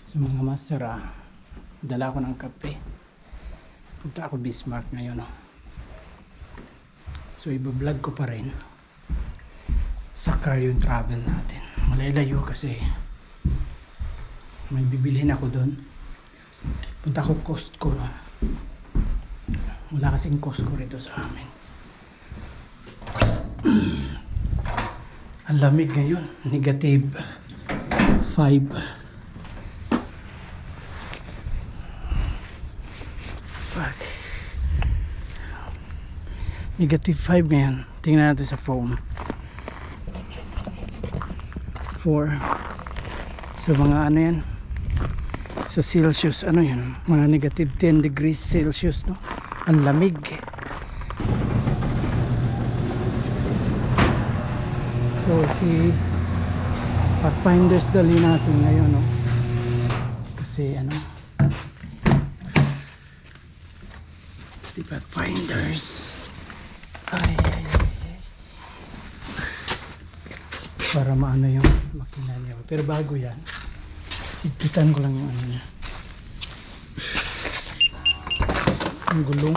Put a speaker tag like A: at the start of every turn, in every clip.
A: Sa mga master, dala ko ng kape. Punta ako Bismarck ngayon. So ibablog ko pa rin sa car yung travel natin. Malalayo kasi may bibilhin ako doon. Punta ako Costco. Wala kasing Costco rito sa amin. Ang lamig ngayon. Negative 5. Fuck. Negative 5 ngayon. Tingnan natin sa phone. 4. So mga ano yan? Sa Celsius, ano yan? Mga negative 10 degrees Celsius, no? Ang lamig. So si Pathfinders dali natin ngayon, no? Kasi ano? Si Pathfinders. Ay. Para maano yung makina niya. Pero bago yan, higpitan ko lang yung ano niya. Ang gulong.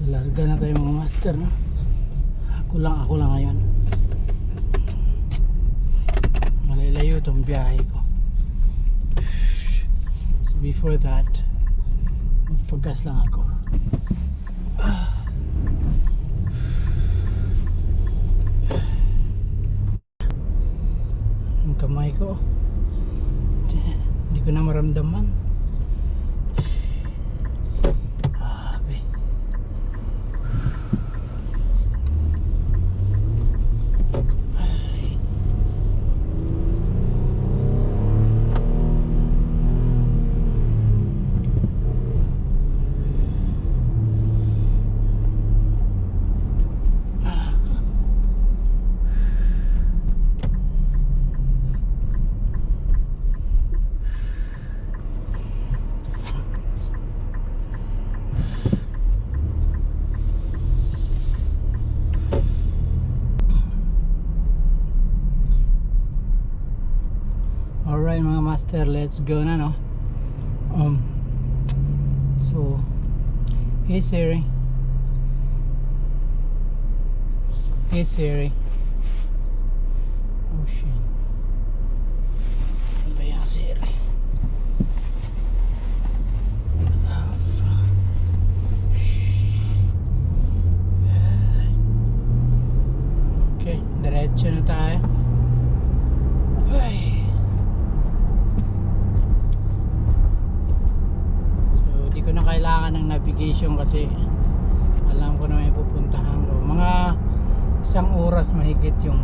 A: Larga na tayo mga master, no? Ako lang ngayon. Malalayo itong biyahe ko. So before that, magpagas lang ako. Yung kamay ko, hindi ko na maramdaman. Alright mga master, let's go na, no? So hey Siri. Hey Siri. Oh shit. Ano ba yung Siri? Okay, diretso na tayo. Ay. Ko na kailangan ng navigation kasi alam ko na may pupuntahan ko. Mga 1 oras mahigit yung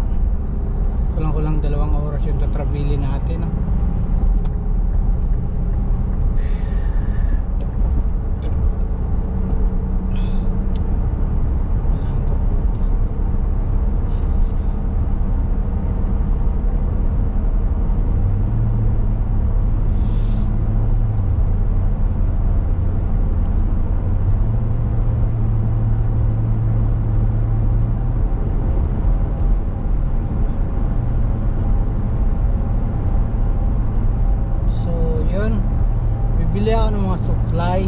A: kulang 2 oras yung tatrabilin natin, no? Bili ako ng mga supply.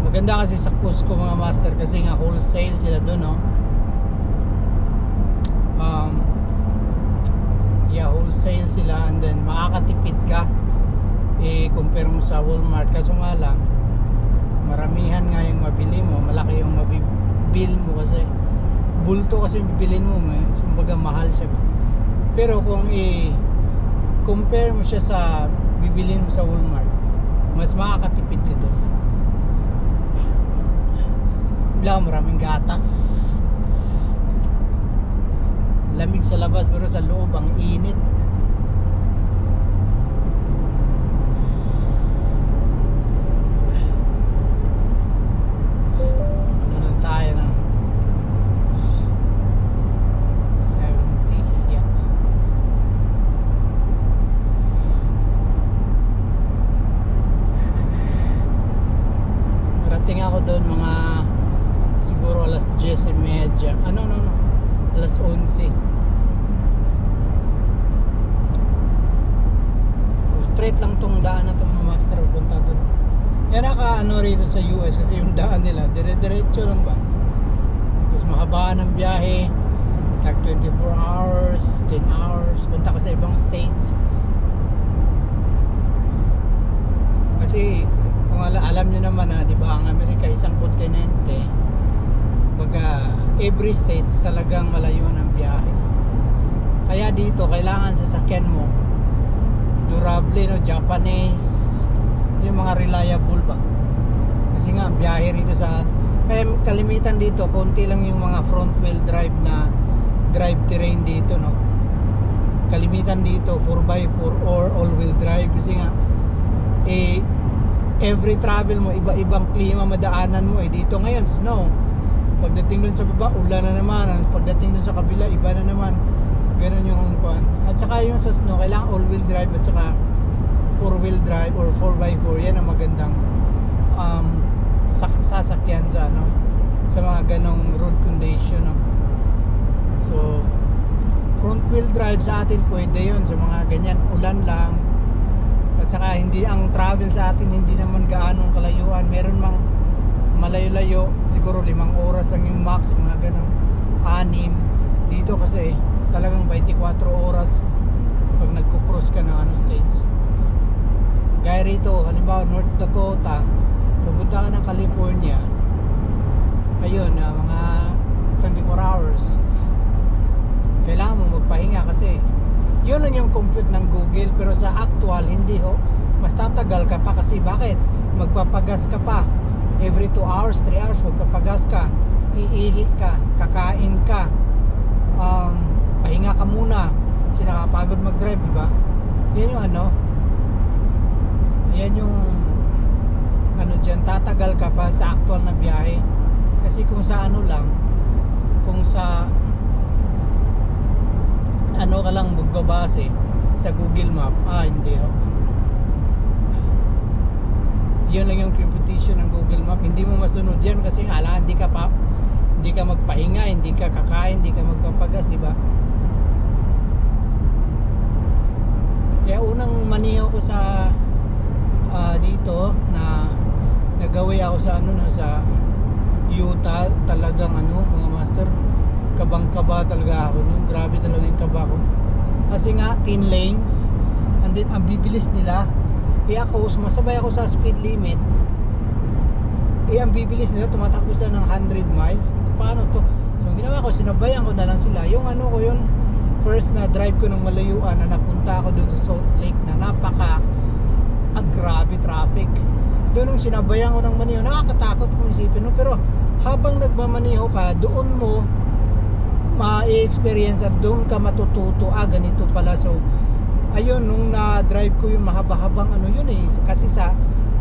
A: Maganda kasi sa Costco mga master kasi nga wholesale sila doon, no? Yeah, wholesale sila and then makakatipid ka compare mo sa Walmart. Kaso nga lang maramihan nga yung mabili mo, malaki yung mabibil mo kasi bulto kasi yung bibilin mo, kumbaga mahal siya. Pero kung i-compare mo siya sa bibilin mo sa Walmart, mas makakatipid ka doon. Wala, maraming gatas. Lamig sa labas pero sa loob ang init. siguro alas 10:30. No, alas 11. Straight lang tong daan na tong mga master punta doon. Yan naka rito sa US kasi yung daan nila dire-diretso lang ba. Tapos mahaba ng biyahe, like 24 hours, 10 hours, punta ka sa ibang states. Kasi kung alam nyo naman di ba, ang Amerika isang kontinente. Baga every states talagang malayuan ang biyahe. Kaya dito kailangan sasakyan mo durable, Japanese, yung mga reliable ba. Kasi nga biyahe rito kaya kalimitan dito konti lang yung mga front wheel drive na drive terrain dito, kalimitan dito 4x4 or all wheel drive kasi nga every travel mo iba-ibang klima madaanan mo. Dito ngayon snow, pagdating dun sa baba ulan na naman, pagdating dun sa kabila iba na naman, ganun yung kuan. At saka yung sa snow kailangan all wheel drive at saka 4 wheel drive or 4x4. Yan ang magandang sasakyan sa mga ganong road condition, So front wheel drive sa atin pwede yun sa mga ganyan ulan lang. At saka hindi ang travel sa atin hindi naman gaanong kalayuan, meron mang malayo-layo, siguro 5 oras lang yung max, mga ganun, 6. Dito kasi talagang 24 oras pag nagko-cross ka ng states. Gaya rito, halimbawa North Dakota, pupunta ka ng California, ayun, mga 24 hours. Kailangan mo magpahinga kasi yun lang yung compute ng Google, pero sa actual hindi mas tatagal ka pa kasi bakit? Magpapagas ka pa every 2 hours, 3 hours magpapagas ka, iihi ka, kakain ka, pahinga ka muna kasi nakapagod mag-drive, diba? Yan yung yan yung dyan, tatagal ka pa sa actual na biyahe. Kasi kung sa lang, kung sa ka lang magbabase sa Google Map, hindi yun lang yung computation ng Google Map, hindi mo masunod yan kasi nga hindi ka magpahinga, hindi ka kakain, hindi ka magpapagas, di ba? Kaya unang maniho ko sa dito na nagawi ako sa sa Utah, talagang mga master, kabang-kaba talaga ako nun. Grabe talaga yung kaba ko kasi nga 10 lanes and then ang bibilis nila. Ako sumasabay ako sa speed limit, ang bibilis nila, tumatakbo sila ng 100 miles. Paano to? So ang ginawa ko, sinabayan ko na lang sila. Yung ko yun, first na drive ko ng malayuan na napunta ako dun sa Salt Lake na grabe traffic. Doon nung sinabayan ko ng maniho, nakakatakot kung isipin, pero habang nagmamaniho ka, doon mo ma-experience at doon ka matututo, ganito pala. So ayun, nung na-drive ko yung mahaba-habang kasi sa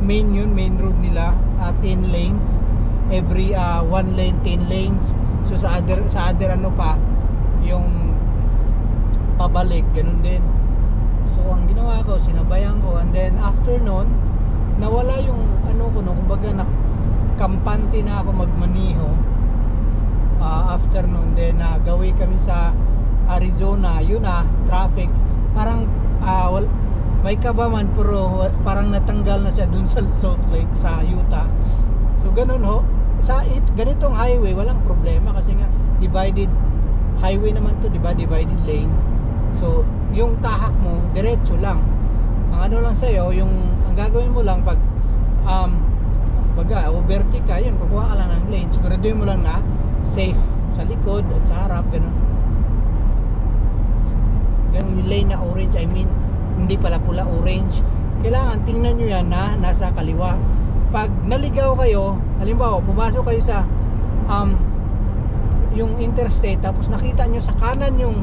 A: main road nila, 10 lanes, every 1 lane 10 lanes. So sa other pa yung pabalik, ganun din. So ang ginawa ko, sinabayan ko, and then after nun nawala yung kumbaga kampante na ako magmaniho. After nun, then gawi kami sa Arizona, yun traffic, parang may kaba man, pero parang natanggal na siya dun sa Salt Lake sa Utah. So ganun ganitong highway walang problema kasi nga divided highway naman to, diba? Divided lane. So yung tahak mo diretso lang. Ang lang sa'yo, ang gagawin mo lang pag overtake ka, yun, kukuha ka lang ng lane, siguraduhin mo lang na safe sa likod at sa harap, ganun yung lane na orange, hindi pala pula, orange. Kailangan tingnan nyo yan na nasa kaliwa. Pag naligaw kayo, halimbawa pumasok kayo sa yung interstate, tapos nakita nyo sa kanan yung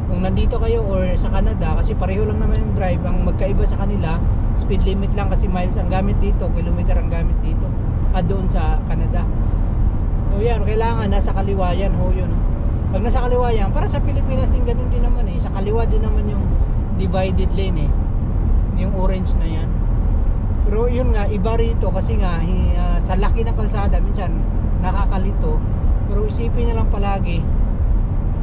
A: kung nandito kayo or sa Canada, kasi pareho lang naman yung drive, ang magkaiba sa kanila speed limit lang, kasi miles ang gamit dito, kilometer ang gamit dito doon sa Canada. So yan, kailangan nasa kaliwa yan yun. Pag nasa kaliwa yan, para sa Pilipinas din ganun din naman sa kaliwa din naman yung divided lane yung orange na yan. Pero yun nga, iba rito kasi nga sa laki ng kalsada minsan nakakalito. Pero isipin nyo lang palagi,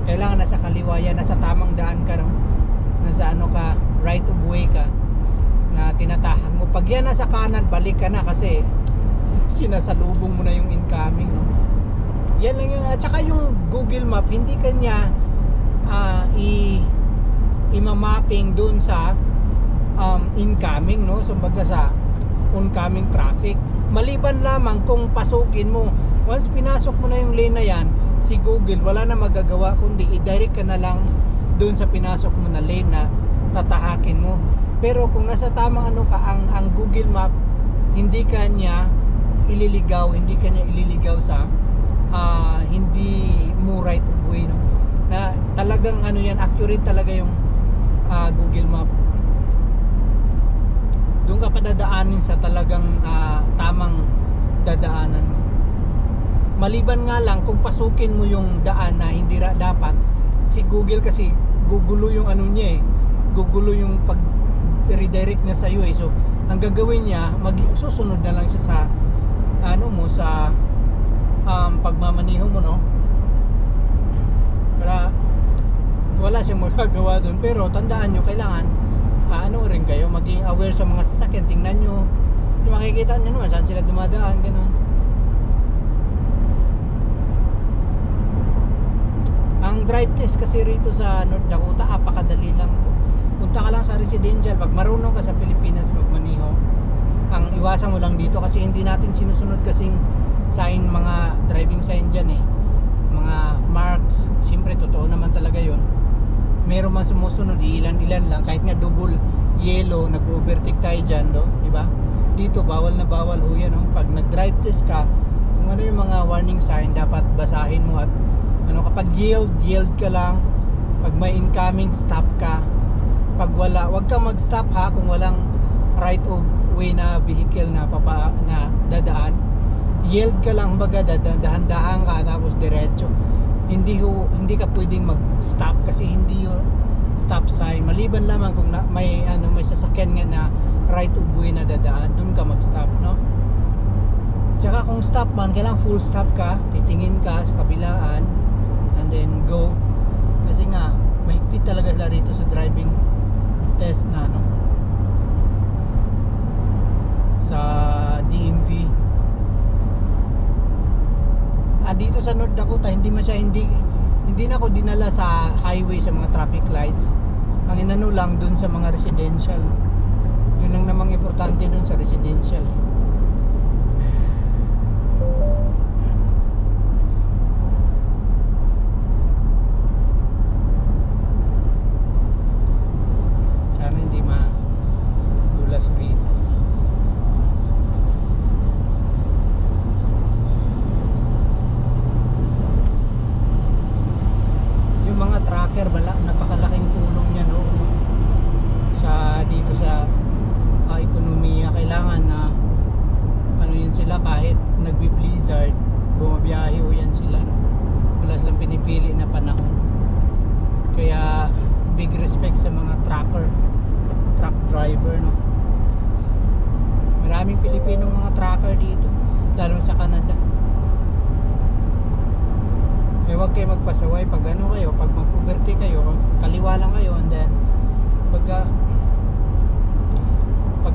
A: kailangan nasa kaliwa yan, nasa tamang daan ka, no? Nasa ano ka, right of way ka, na tinatahan mo. Pag yan nasa kanan, balik ka na kasi sinasalubong mo na yung incoming, no? Yan lang yung, at saka yung Google Map, hindi kanya i-mapping dun sa incoming, no? So baga sa oncoming traffic, maliban lamang kung pasukin mo. Once pinasok mo na yung lane na yan, si Google wala na magagawa kundi i-direct ka na lang dun sa pinasok mo na lane na tatahakin mo. Pero kung nasa tamang ano ka, ang Google Map hindi kanya ililigaw sa hindi mo right of way, no? Na talagang ano yan, accurate talaga yung Google Map. Doon ka padadaanin sa talagang tamang dadaanan mo. Maliban nga lang kung pasukin mo yung daan na hindi dapat, si Google kasi gugulo yung ano niya, gugulo yung pag redirect niya sa iyo, so ang gagawin niya, susunod na lang siya sa ano mo, sa pagmamaniho mo, no? Para wala siyang magagawa doon. Pero tandaan nyo, kailangan ano rin kayo, maging aware sa mga sasakyan. Tingnan nyo, makikita nyo naman saan sila dumadaan, gano'n. Ang drive test kasi rito sa North Dakota, apakadali lang. Punta ka lang sa residential. Pag marunong ka sa Pilipinas magmaniho, ang iwasan mo lang dito kasi hindi natin sinusunod kasing sign, mga driving sign dyan, mga marks. Siyempre totoo naman talaga yon. Meron man sumusunod, ilan-ilan lang, kahit nga double yellow, nag-overtake tayo dyan, no? Diba? Dito bawal na bawal ho yan, no? Pag nag-drive test ka, kung ano yung mga warning sign, dapat basahin mo. At ano, kapag yield ka lang. Pag may incoming, stop ka. Pag wala, wag kang mag-stop, ha, kung walang right of way na vehicle na dadaan. Yield ka lang, baga dahan-dahan ka, tapos diretso. Hindi ka pwedeng mag-stop kasi hindi yung stop sign. Maliban lamang kung may sasakyan nga na right of way na dadaan, doon ka mag-stop, no? Tsaka kung stop man, kailangan full stop ka, titingin ka sa kabilaan, and then go. Kasi nga mahigpit talaga sila rito sa driving test na sa DMV. Dito sa North Dakota, hindi na ako dinala sa highway sa mga traffic lights. Ang inano lang dun sa mga residential. Yun ang namang importante dun sa residential. Sana hindi madulas rito. Mga tracker, napakalaking tulong niya, no? Dito sa ekonomiya. Kailangan na ano yun sila, kahit nagbi-blizzard, bumabiyahe o yan sila, no? Wala silang pinipili na panahon. Kaya big respect sa mga truck driver, no? Maraming Pilipinong mga trucker dito, lalo sa Canada. Huwag kayo magpasaway pag ano kayo, pag mag-puberty kayo, kaliwa lang kayo, and then pag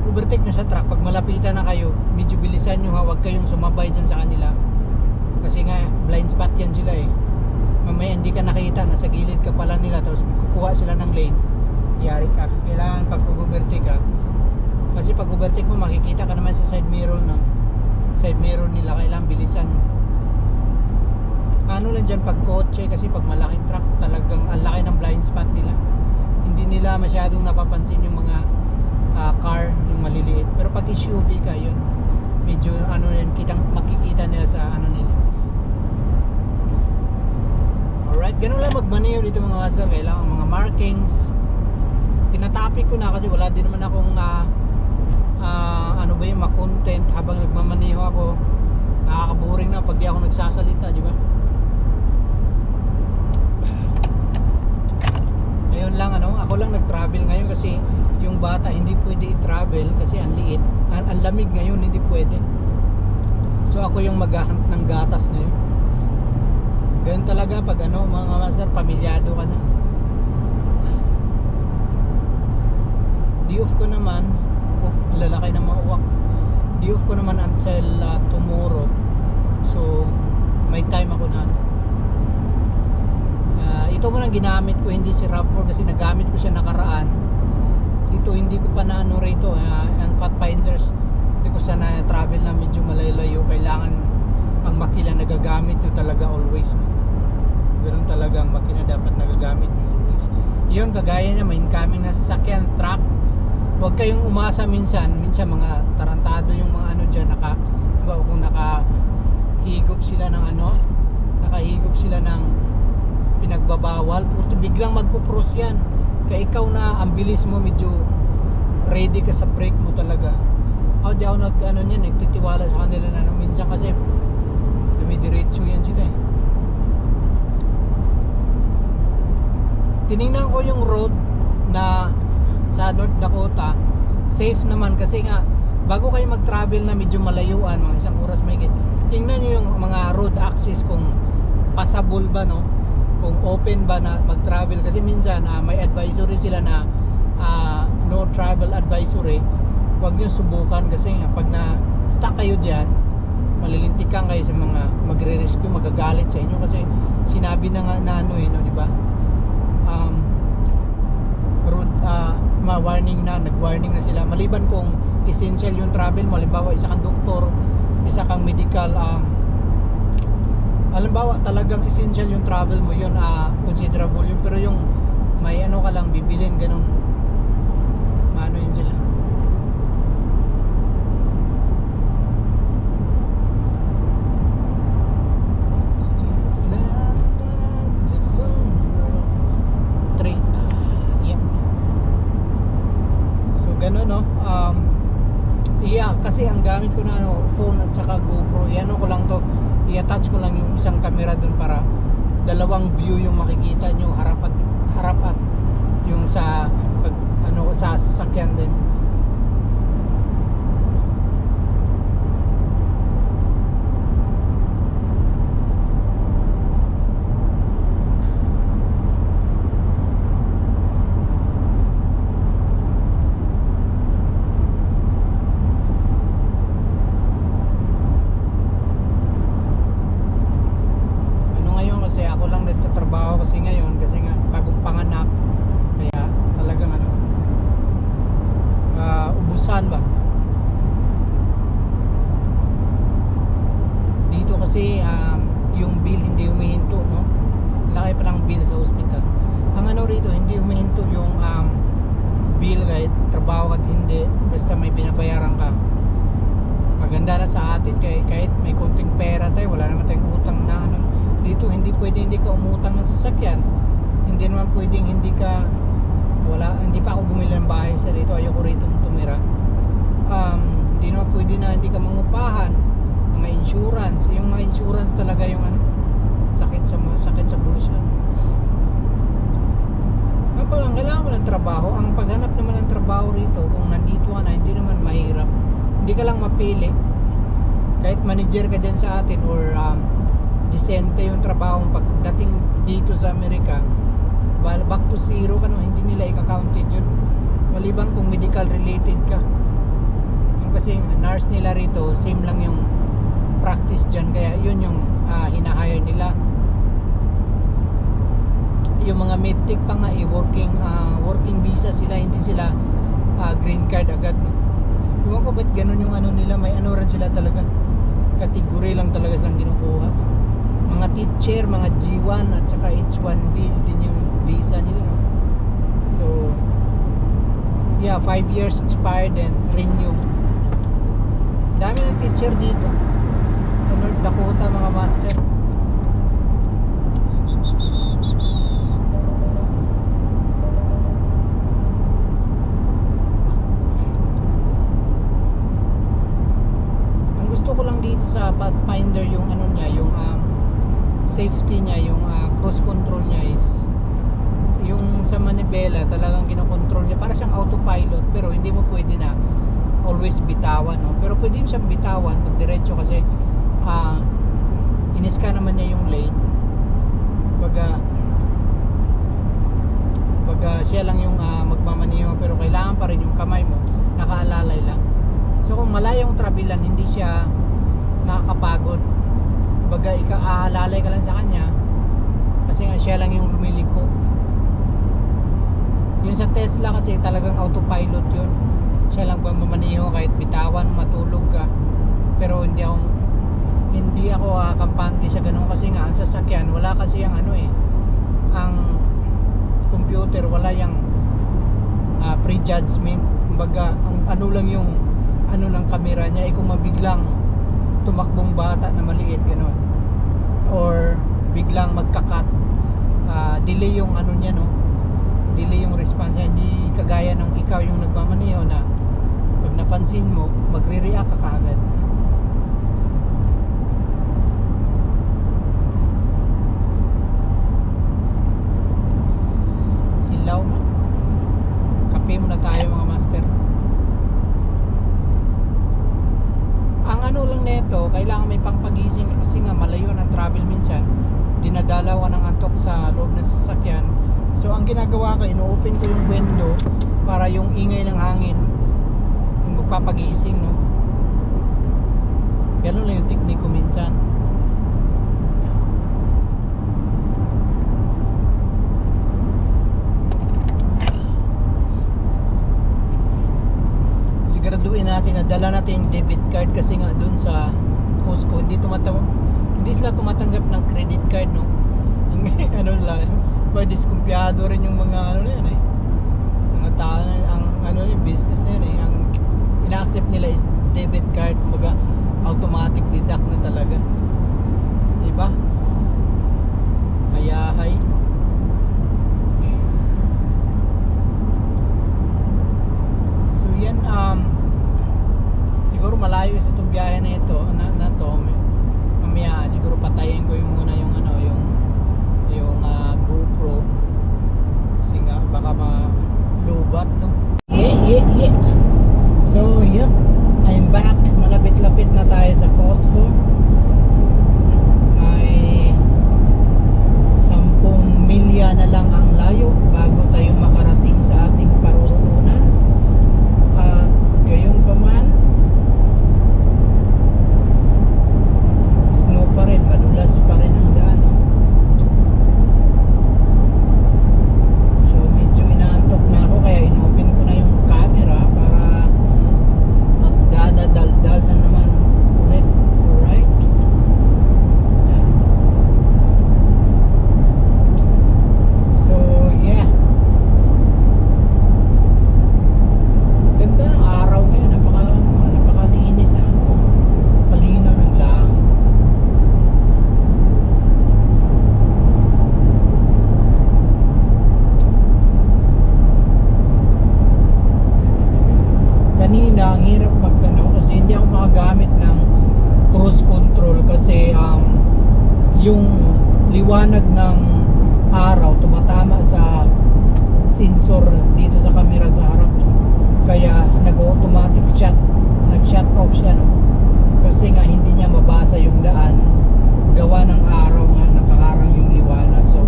A: overtake nyo sa truck, pag malapitan na kayo, medyo bilisan nyo, ha, huwag kayong sumabay dyan sa kanila kasi nga blind spot yan sila, mamaya hindi ka nakita, nasa gilid ka pala nila, tapos kukuha sila ng lane, yari ka. Kailangan pag overtake ka, kasi pag overtake mo, makikita ka naman sa side mirror nila, kailangan bilisan. Ano lang dyan pag kotse, kasi pag malaking truck, talagang ang laki ng blind spot nila, hindi nila masyadong napapansin yung mga car, yung maliliit. Pero pag SUV ka, yun medyo makikita nila sa nila. Alright, ganun lang magmaneho dito mga master. Kailangan mga markings, tinatapik ko na kasi wala din naman akong ma-content habang nagmamaneho ako. Nakakaboring na pag di ako nagsasalita, di ba? Ngayon lang ako lang nag-travel ngayon kasi yung bata hindi pwede i-travel kasi ang liit, ang lamig ngayon, hindi pwede. So ako yung maghahunt ng ng gatas ngayon. Ganun talaga pag ano, mga master, pamilyado ka na. Di off ko naman, lalaki ng mga uwak. Di off ko naman until tomorrow. So may time ako na. Ito mo lang ginamit ko, hindi si RAV4 kasi nagamit ko siya nakaraan. Ito hindi ko pa na ano rito, ang Pathfinders. Hindi ko sana travel na medyo malayo. Kailangan ang makina nagagamit nyo talaga always. Ganun talaga ang makina dapat nagagamit nyo always. Yun, kagaya niya, may incoming na sasakyan, truck. Huwag kayong umasa minsan mga tarantado yung mga ano dyan, kung nakahigop sila ng ano, nakahigop sila ng pinagbabawal, puto biglang magko-cross yan. Kaya ikaw na, ang bilis mo, medyo ready ka sa brake mo talaga. Di ako nagtitiwala sa kanila na minsan kasi dumidiretso yan sila eh. Tinignan ko yung road na sa North Dakota, safe naman kasi nga bago kayo mag-travel na medyo malayuan, mga isang oras may tingnan nyo yung mga road access kung passable ba, no, kung open ba na mag-travel kasi minsan may advisory sila na no travel advisory. Huwag nyo subukan kasi nga pag na stuck kayo dyan, malilintikan kayo sa mga magre-rescue, magagalit sa inyo kasi sinabi na nga na ano no, di ba, road ma-warning na, nag-warning na sila maliban kung essential yung travel mo. Halimbawa isa kang doktor, isa kang medical, halimbawa talagang essential yung travel mo, yun considerable yun. Pero yung may ano ka lang bibilin, ganun, maano yun sila. Ganun, no? Yeah, kasi ang gamit ko na phone at saka GoPro, ano ko lang to, i-attach ko lang yung isang camera dun para dalawang view yung makikita nyo, harap at yung sa sa sasakyan din. Kasi ngayon, kasi nga bagong panganak, kaya talagang ubusan ba dito kasi yung bill hindi humihinto, no? Laki pa ng bill sa hospital. Ang rito, hindi humihinto yung bill kahit trabaho at hindi, basta may binabayaran ka. Maganda na sa atin kahit may konting pera tayo, wala naman tayong utang na dito. Hindi pwede hindi ka umutang ng sasakyan, hindi naman pwedeng hindi pa ako bumili ng bahay sa rito, ayoko rito tumira. Hindi naman pwede na hindi ka mangupahan, mga insurance, yung mga insurance talaga yung sakit sa bulsa. Ang kailangan mo ng trabaho, ang paghanap naman ng trabaho rito, kung nandito ka na, hindi naman mahirap, hindi ka lang mapili. Kahit manager ka dyan sa atin or disente yung trabaho pagdating dito sa Amerika, back to zero ka, no? Hindi nila i-counted yun maliban kung medical related ka. Yung kasi nurse nila rito, same lang yung practice dyan, kaya yun yung hinahire nila. Yung mga medtech pa nga working visa sila, hindi sila green card agad, no? Ewan ko ba't ganun yung nila, may rin sila talaga, category lang talaga silang kinukuha. Mga teacher, mga G1 at saka H1B din yung visa nila, no? So yeah, 5 years expired and renew. Dami ng teacher dito sa North Dakota, mga master. Ang gusto ko lang dito sa Pathfinder yung niya, yung safety niya, yung cruise control niya is yung sa manibela talagang kinokontrol niya, para siyang autopilot, pero hindi mo pwede na always bitawan, no? Pero pwede mo siyang bitawan pag diretso kasi iniska naman niya yung lane. Baga siya lang yung magmamaneho, pero kailangan pa rin yung kamay mo nakaalalay lang. So kung malayong travelan, hindi siya nakakapagod. Baga aalalay ka lang sa kanya kasi nga siya lang yung lumiliko. Yung sa Tesla kasi talagang autopilot yun. Siya lang magmamaneho kahit bitawan, matulog ka. Pero hindi ako kampante sa ganun kasi nga ang sasakyan wala kasi ang ang computer wala yung prejudgment. Kumbaga ang lang yung ng camera niya, kung mabiglang tumakbong bata na maliit ganun, or biglang magkakat, delay yung niya, no, delay yung response. Hindi kagaya ng ikaw yung nagmamaneho na pag napansin mo magre-react ka kaagad. Silaw man, kape muna tayo mga master. Ang lang neto, kailangan may pangpagising kasi nga malayo ng travel minsan, dinadalaw ka ng antok sa loob ng sasakyan. So ang ginagawa ko, ino-open ko yung window para yung ingay ng hangin yung magpapagising, no. Ganun lang yung technique ko minsan. Siguraduhin natin na dala natin yung debit card kasi nga dun sa Costco hindi sila tumatanggap ng credit card, no. Lang, diskumpiyado rin yung mga na yan mga tao, yung business na yan ang ina-accept nila is debit card. Kumbaga automatic deduct na talaga, diba? Hayahay. So yan, siguro malayo sa itong biyahe na ito na to. Mamaya siguro patayin ko yung GoPro kasi nga baka malubat, no. Yeah. So yep, I'm back. Malapit-lapit na tayo sa Costco. May 10 milya na lang ang layo bago tayo makarating sa ating paruroonan. At gayon pa man, snow pa rin, madulas pa rin ang daan, no? So medyo inaantok na ako kaya inopen ko na yung camera para magdadadaldal na naman ulit. Alright, so yeah, ganda ng araw ngayon. Napakalinis na palinaw ng langit. Kanina ang hirap kasi hindi ako makagamit ng cruise control kasi yung liwanag ng araw tumatama sa sensor dito sa camera sa harap, no? Kaya nag-automatic nag-shut off siya, no? Kasi nga hindi niya mabasa yung daan, gawa ng araw nga nakaharang yung liwanag. So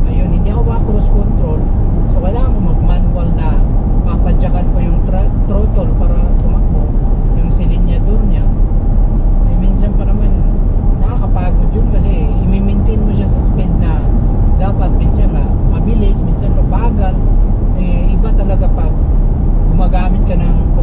A: ayun, hindi ako maka-cruise control, so kailangan ko mag-manual na papadyakan ko yung throttle para tumakbo yung silinyador niya. Minsan pa naman nakakapagod yun kasi i-maintain mo siya sa speed na dapat. Minsan mabilis, minsan mabagal. Iba talaga pag gumagamit ka ng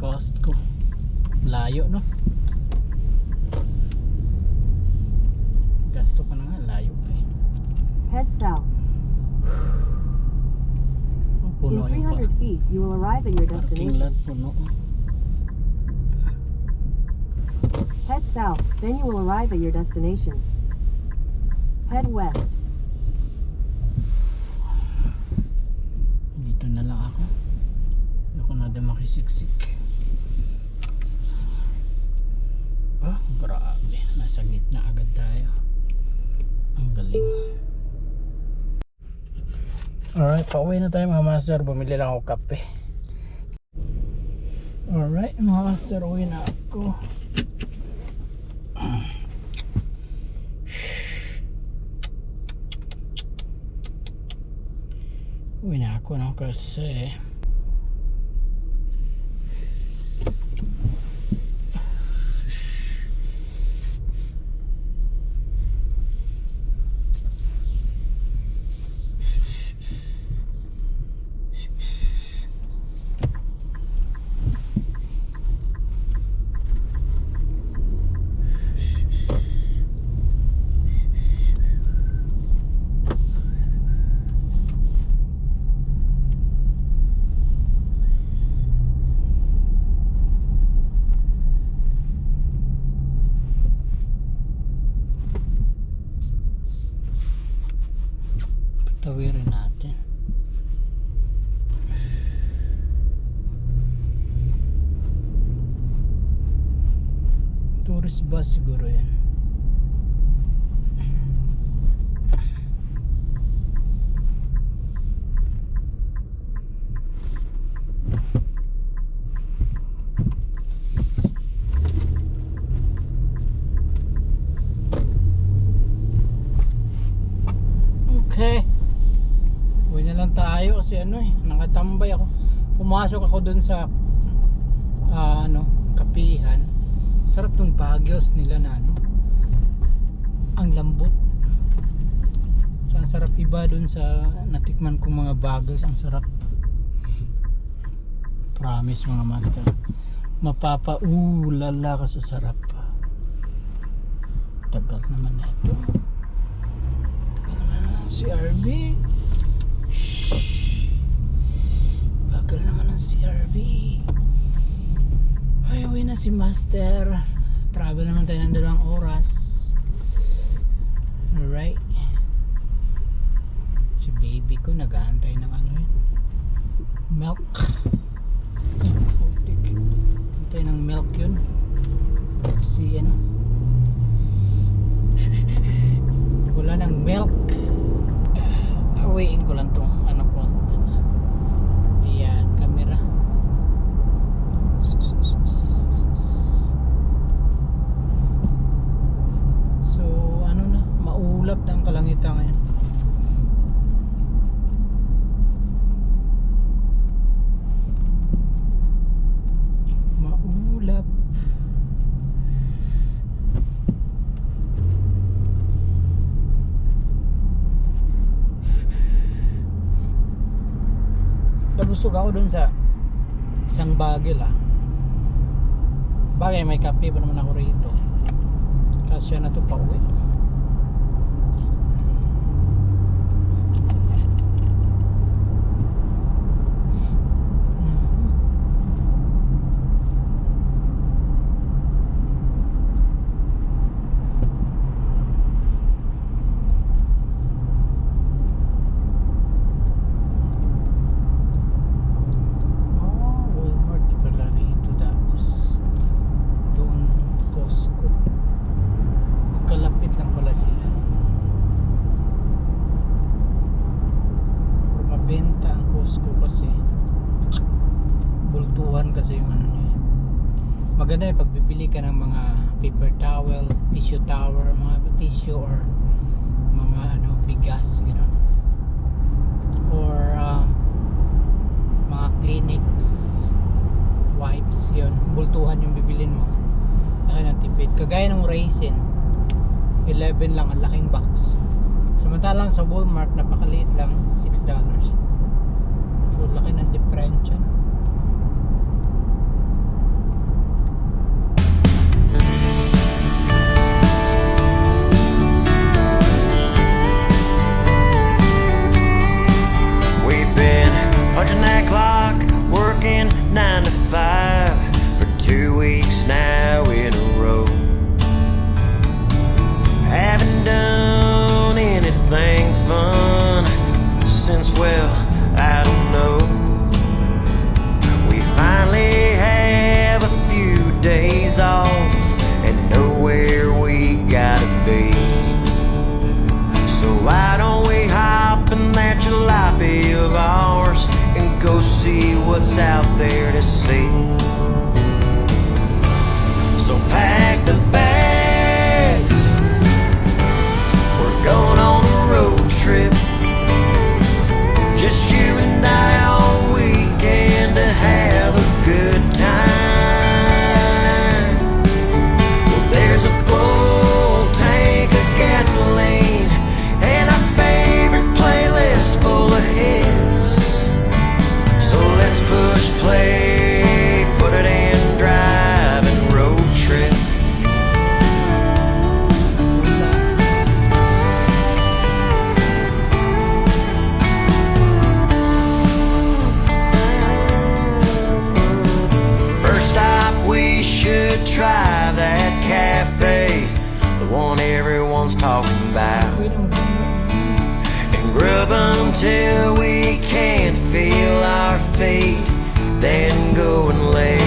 A: Costco. Layo, no? Gasto ka na nga, layo pa eh.
B: Head south.
A: Ang puno
B: In
A: yung
B: 300 feet, you will arrive at your
A: parking
B: destination.
A: lot, puno.
B: Head south, then you will arrive at your destination. Head west.
A: Dito na lang ako. Ayoko na din makisiksik. Ah, grabe. Nasa gitna agad tayo. Ang galing. Alright, pauwi na tayo mga master. Bumili lang ako kape. Alright mga master, uwi na ako. Uwi na ako no, kasi tawirin natin. Tourist bus siguro yan. Okay. Uwi na lang tayo kasi ano eh, nakatambay ako. Pumasok ako dun sa kapihan. Sarap tong bagels nila na ano. Ang lambot. So ang sarap iba dun sa natikman kong mga bagels, ang sarap. Promise mga master. Lala ka sa sarap. Tagal naman na ito. Si RV. Bagal naman ang CRV. Ay, uwi na si Master. Travel naman tayo ng 2 oras. Alright. Si baby ko nag-aantay ng ano yun, milk. Antay ng milk yun. Si ano, wala ng milk. Awayin ko lang tong ano ko. Ayan, camera. So ano na, maulap na ang kalangitan ngayon. Maulap. Nabusog ako dun sa isang bagel bagay, may kape pa naman ako rito. Kasya na to pa uwi. Kasi yung ano niya, maganda yung pagbibili ka ng mga paper towel, tissue tower, mga tissue or mga ano, bigas, gano'n, or mga Kleenex wipes, yun, bultuhan yung bibilin mo. Laki ng tipid, kagaya ng raisin 11 lang ang laking box, samantalang sa Walmart napakaliit lang, $6. So laki ng difference.
C: about.
A: Pwede mo
C: And grub until we can't feel our feet, then go and lay